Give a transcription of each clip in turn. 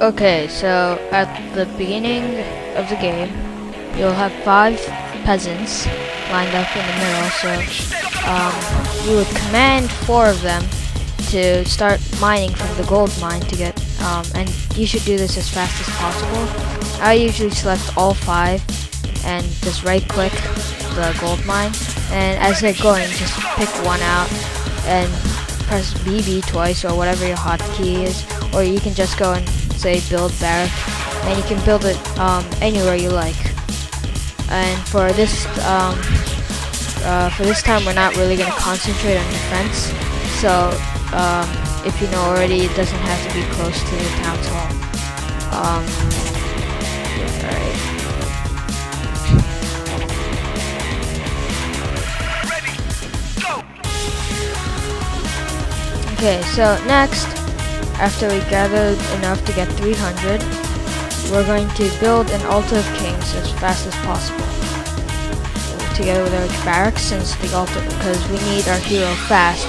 Okay, so at the beginning of the game, you'll have 5 peasants lined up in the middle, so you would command 4 of them to start mining from the gold mine to get, and you should do this as fast as possible. I usually select all 5 and just right click the gold mine, and as they're going, just pick one out and press BB twice or whatever your hotkey is, or you can just go and say build barrack, and you can build it anywhere you like. And for this time, we're not really going to concentrate on defense. So if you know already, it doesn't have to be close to the town hall. Alright. Okay, so next, after we gathered enough to get 300, we're going to build an altar of kings as fast as possible. Together with our barracks, since the altar, because we need our hero fast,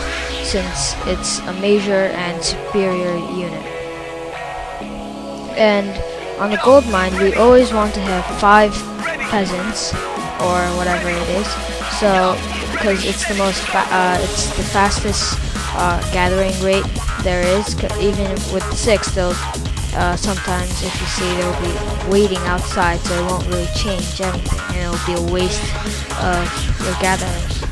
since it's a major and superior unit. And on the gold mine, we always want to have 5 peasants or whatever it is. So because it's the most, it's the fastest gathering rate there is. Even with 6, they'll sometimes, if you see, they'll be waiting outside, so it won't really change anything, and it'll be a waste of your gatherers.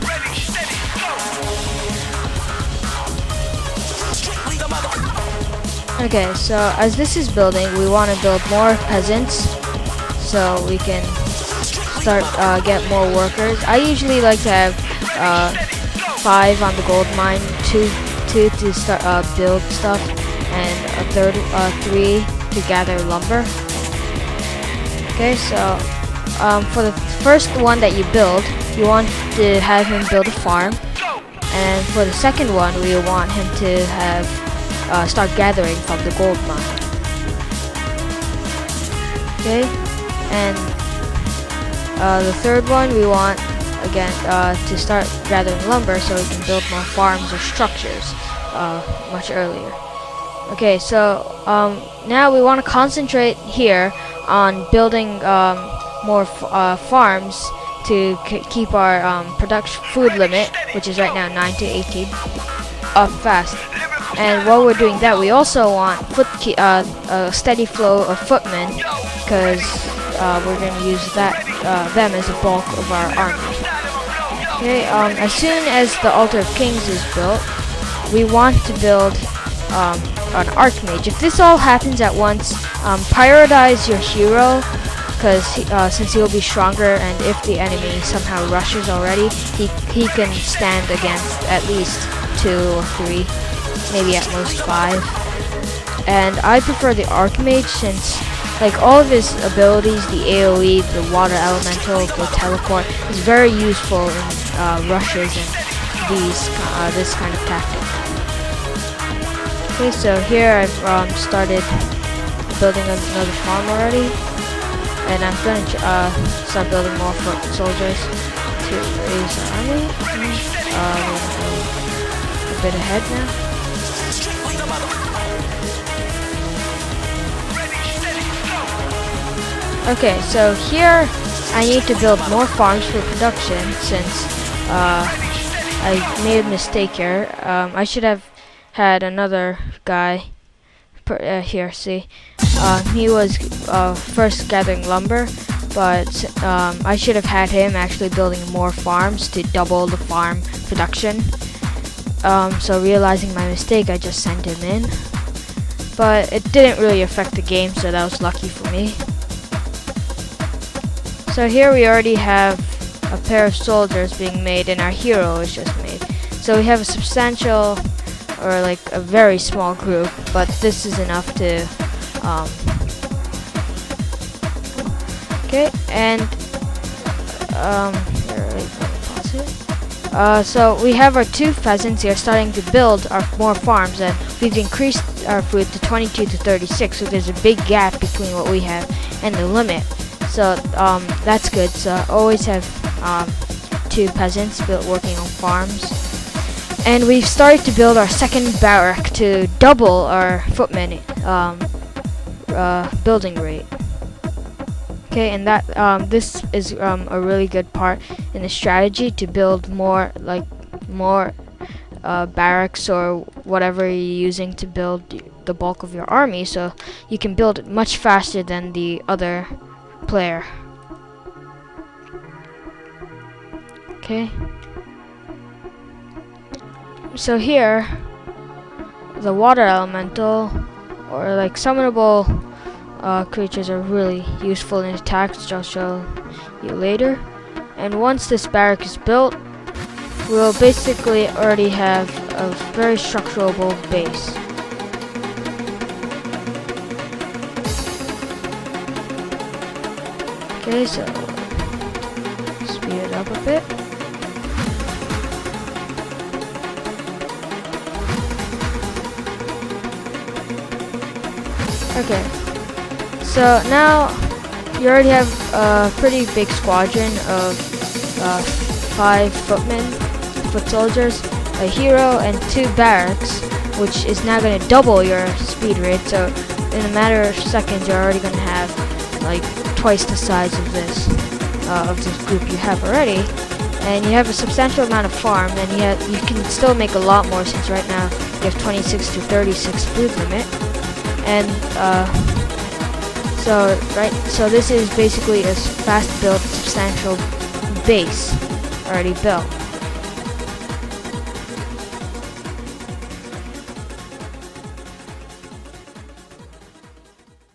Okay, so as this is building, we want to build more peasants so we can start get more workers. I usually like to have 5 on the gold mine, 2 to start build stuff, and a third 3 to gather lumber. Okay, so for the first one that you build, you want to have him build a farm, and for the second one, we want him to have start gathering from the gold mine. Okay, and the third one, we want again to start gathering lumber so we can build more farms or structures much earlier. Okay, so now we want to concentrate here on building more farms to keep our food limit, which is right now 9 to 18, up fast. And while we're doing that, we also want a steady flow of footmen, because we're going to use them as a bulk of our army. Okay, as soon as the Altar of Kings is built, we want to build an Archmage. If this all happens at once, prioritize your hero, because since he'll be stronger, and if the enemy somehow rushes already, he can stand against at least 2 or 3, maybe at most 5. And I prefer the Archmage, since like all of his abilities, the AoE, the water elemental, the teleport, is very useful in rushes and this kind of tactic. Okay, so here I've started building another farm already, and I'm going to start building more foot soldiers to raise our army. We're going to go a bit ahead now. Okay, so here I need to build more farms for production, since I made a mistake here. I should have had another guy here, see. He was first gathering lumber, but I should have had him actually building more farms to double the farm production. So realizing my mistake, I just sent him in. But it didn't really affect the game, so that was lucky for me. So here we already have a pair of soldiers being made, and our hero is just made. So we have a substantial, or like a very small group, but this is enough to okay, and so we have our 2 pheasants here starting to build our more farms, and we've increased our food to 22 to 36, so there's a big gap between what we have and the limit. So that's good. So always have 2 peasants working on farms. And we've started to build our second barrack to double our footmen building rate. Okay, and that this is a really good part in the strategy to build more barracks or whatever you're using to build the bulk of your army, so you can build it much faster than the other player. Okay, so here the water elemental or like summonable creatures are really useful in attacks, which I'll show you later. And once this barrack is built, we'll basically already have a very structurable base. Okay, so speed it up a bit. Okay, so now you already have a pretty big squadron of 5 foot soldiers, a hero, and 2 barracks, which is now going to double your speed rate. So in a matter of seconds, you're already going to have like twice the size of this group you have already, and you have a substantial amount of farm, and you can still make a lot more, since right now you have 26 to 36 food limit. And so this is basically a fast built substantial base already built.